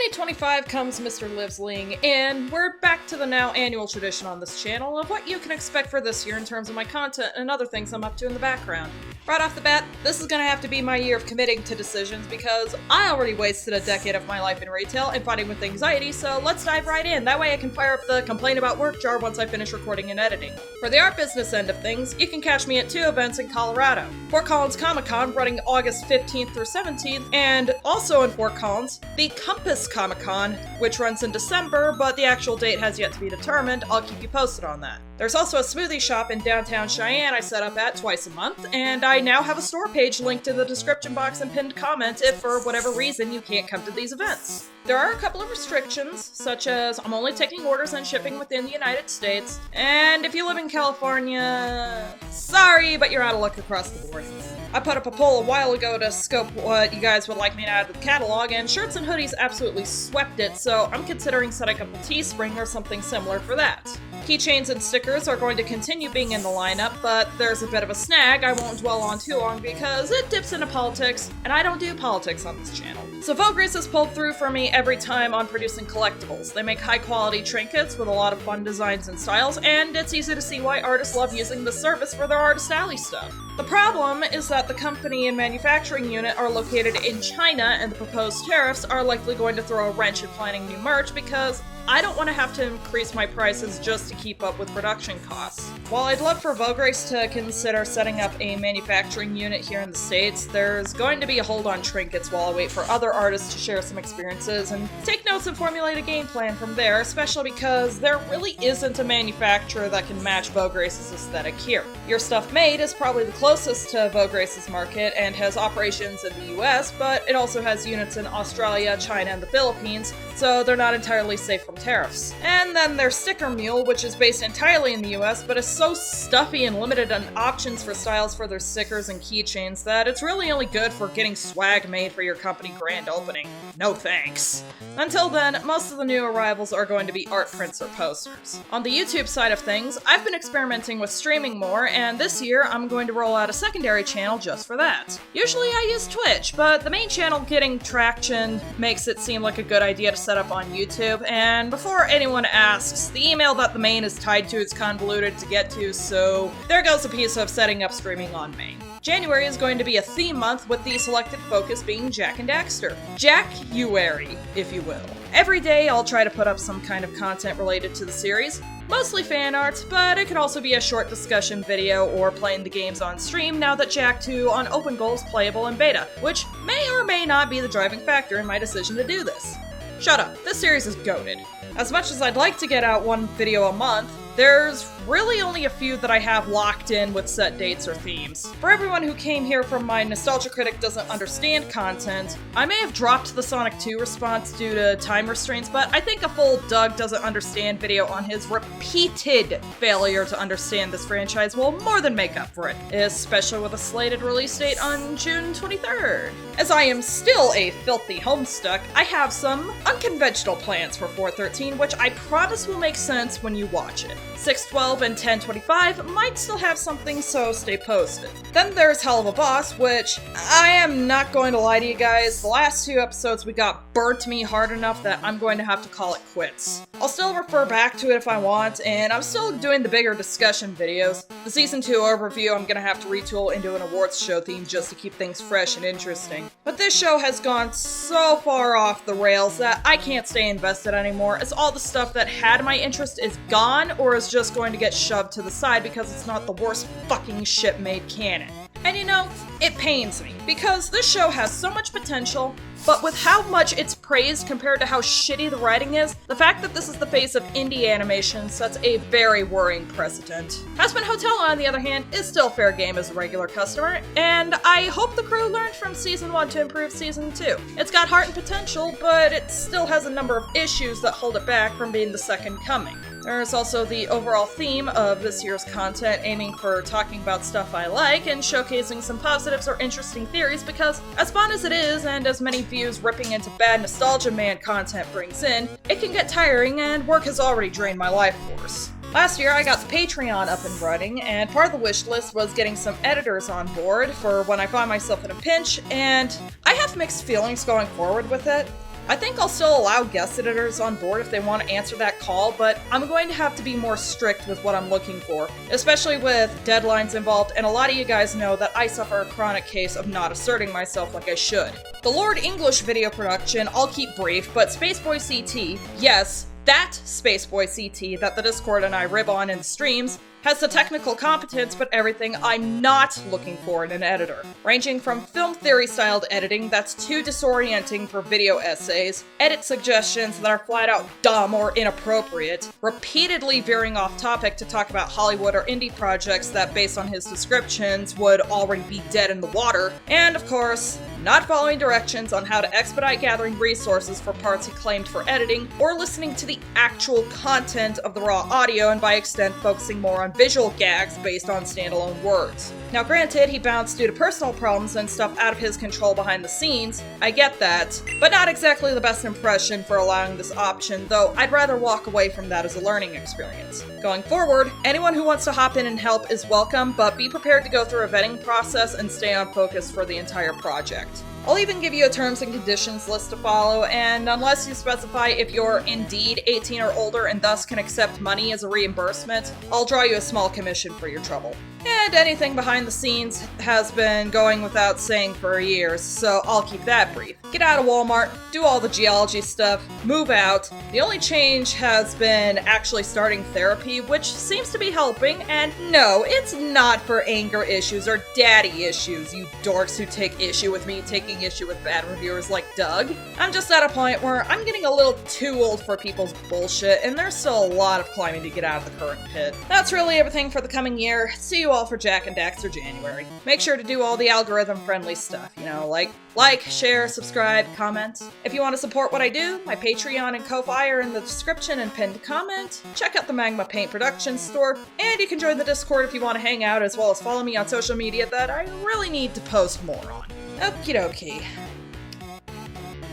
2025 comes Mr. Livesling, and we're back to the now annual tradition on this channel of what you can expect for this year in terms of my content and other things I'm up to in the background. Right off the bat, this is gonna have to be my year of committing to decisions because I already wasted a decade of my life in retail and fighting with anxiety, so let's dive right in. That way I can fire up the complain about work jar once I finish recording and editing. For the art business end of things, you can catch me at 2 events in Colorado. Fort Collins Comic-Con running August 15th through 17th, and also in Fort Collins, the Compass Comic-Con, which runs in December, but the actual date has yet to be determined. I'll keep you posted on that. There's also a smoothie shop in downtown Cheyenne I set up at twice a month, and I now have a store page linked in the description box and pinned comment if for whatever reason you can't come to these events. There are a couple of restrictions, such as I'm only taking orders and shipping within the United States, and if you live in California, sorry, but you're out of luck across the board. I put up a poll a while ago to scope what you guys would like me to add to the catalog, and shirts and hoodies absolutely swept it, so I'm considering setting up a Teespring or something similar for that. Keychains and stickers are going to continue being in the lineup, but there's a bit of a snag I won't dwell on too long because it dips into politics, and I don't do politics on this channel. So Vograce has pulled through for me every time on producing collectibles. They make high-quality trinkets with a lot of fun designs and styles, and it's easy to see why artists love using the service for their artist alley stuff. The problem is that the company and manufacturing unit are located in China, and the proposed tariffs are likely going to throw a wrench in planning new merch because I don't want to have to increase my prices just to keep up with production costs. While I'd love for Vograce to consider setting up a manufacturing unit here in the States, there's going to be a hold on trinkets while I wait for other artists to share some experiences and take notes and formulate a game plan from there, especially because there really isn't a manufacturer that can match Vograce's aesthetic here. Your Stuff Made is probably the closest to Vograce's market and has operations in the US, but it also has units in Australia, China, and the Philippines, so they're not entirely safe from tariffs. And then there's Sticker Mule, which is based entirely in the US, but is so stuffy and limited on options for styles for their stickers and keychains that it's really only good for getting swag made for your company grand opening. No thanks. Until then, most of the new arrivals are going to be art prints or posters. On the YouTube side of things, I've been experimenting with streaming more, and this year I'm going to roll out a secondary channel just for that. Usually I use Twitch, but the main channel getting traction makes it seem like a good idea to set up on YouTube, and before anyone asks, the email that the main is tied to is convoluted to get to, so there goes a piece of setting up streaming on main. January is going to be a theme month with the selected focus being Jack and Daxter. Jack-uary, if you will. Every day I'll try to put up some kind of content related to the series, mostly fan art, but it could also be a short discussion video or playing the games on stream now that Jak 2 on Open Goal is playable in beta, which may or may not be the driving factor in my decision to do this. Shut up, this series is goated. As much as I'd like to get out one video a month, there's really only a few that I have locked in with set dates or themes. For everyone who came here from my Nostalgia Critic Doesn't Understand content, I may have dropped the Sonic 2 response due to time restraints, but I think a full Doug Doesn't Understand video on his repeated failure to understand this franchise will more than make up for it, especially with a slated release date on June 23rd. As I am still a filthy homestuck, I have some unconventional plans for 413, which I promise will make sense when you watch it. 612 and 1025 might still have something, so stay posted. Then there's Hell of a Boss, which I am not going to lie to you guys, the last 2 episodes we got burnt me hard enough that I'm going to have to call it quits. I'll still refer back to it if I want, and I'm still doing the bigger discussion videos. The Season 2 overview I'm gonna have to retool into an awards show theme just to keep things fresh and interesting. But this show has gone so far off the rails that I can't stay invested anymore, as all the stuff that had my interest is gone or is just going to get shoved to the side because it's not the worst fucking shit made canon. And you know, it pains me, because this show has so much potential, but with how much it's praised compared to how shitty the writing is, the fact that this is the face of indie animation sets a very worrying precedent. Hazbin Hotel, on the other hand, is still fair game as a regular customer, and I hope the crew learned from Season 1 to improve Season 2. It's got heart and potential, but it still has a number of issues that hold it back from being the second coming. There's also the overall theme of this year's content aiming for talking about stuff I like and showcasing some positives or interesting theories because, as fun as it is and as many views ripping into bad Nostalgia Man content brings in, it can get tiring and work has already drained my life force. Last year I got the Patreon up and running, and part of the wish list was getting some editors on board for when I find myself in a pinch, and I have mixed feelings going forward with it. I think I'll still allow guest editors on board if they want to answer that call, but I'm going to have to be more strict with what I'm looking for, especially with deadlines involved, and a lot of you guys know that I suffer a chronic case of not asserting myself like I should. The Lord English video production, I'll keep brief, but Spaceboy CT, yes, that Spaceboy CT that the Discord and I rib on in the streams, has the technical competence but everything I'm not looking for in an editor. Ranging from film theory styled editing that's too disorienting for video essays, edit suggestions that are flat out dumb or inappropriate, repeatedly veering off topic to talk about Hollywood or indie projects that based on his descriptions would already be dead in the water, and of course, not following directions on how to expedite gathering resources for parts he claimed for editing, or listening to the actual content of the raw audio and by extent focusing more on visual gags based on standalone words. Now granted, he bounced due to personal problems and stuff out of his control behind the scenes, I get that, but not exactly the best impression for allowing this option, though I'd rather walk away from that as a learning experience. Going forward, anyone who wants to hop in and help is welcome, but be prepared to go through a vetting process and stay on focus for the entire project. I'll even give you a terms and conditions list to follow, and unless you specify if you're indeed 18 or older and thus can accept money as a reimbursement, I'll draw you a small commission for your trouble. And anything behind the scenes has been going without saying for years, so I'll keep that brief. Get out of Walmart, do all the geology stuff, move out. The only change has been actually starting therapy, which seems to be helping, and no, it's not for anger issues or daddy issues, you dorks who take issue with me taking issue with bad reviewers like Doug. I'm just at a point where I'm getting a little too old for people's bullshit, and there's still a lot of climbing to get out of the current pit. That's really everything for the coming year. See you all for Jack and Daxter January. Make sure to do all the algorithm-friendly stuff, you know, like, share, subscribe, comment. If you want to support what I do, my Patreon and Ko-Fi are in the description and pinned comment. Check out the MagmaPaint production store, and you can join the Discord if you want to hang out, as well as follow me on social media that I really need to post more on. Okie dokie.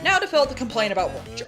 Now to fill the complaint about work jar.